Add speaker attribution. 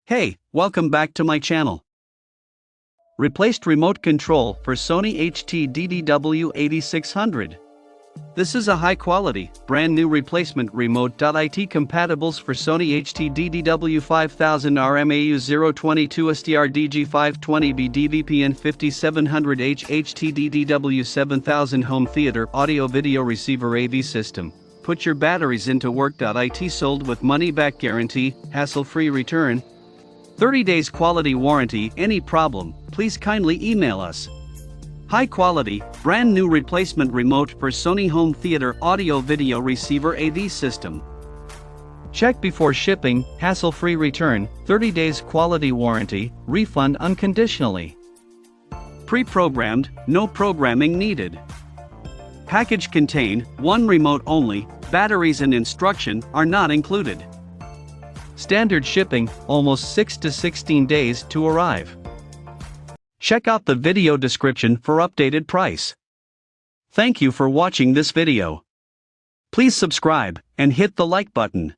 Speaker 1: Hey, welcome back to my channel. Replaced remote control for Sony DDW8600. This is a high-quality, brand-new replacement remote. It compatibles for Sony DDW5000 RMAU022 STR-DG520B DVPN 5700H DDW7000 home theater audio-video receiver AV system. Put your batteries into work. It sold with money-back guarantee, hassle-free return, 30 days quality warranty. Any problem, please kindly email us. High quality, brand new replacement remote for Sony home theater audio video receiver AV system. Check before shipping, hassle-free return, 30 days quality warranty, refund unconditionally. Pre-programmed, no programming needed. Package contain one remote only, batteries and instruction are not included. Standard shipping, almost 6 to 16 days to arrive. Check out the video description for updated price. Thank you for watching this video. Please subscribe and hit the like button.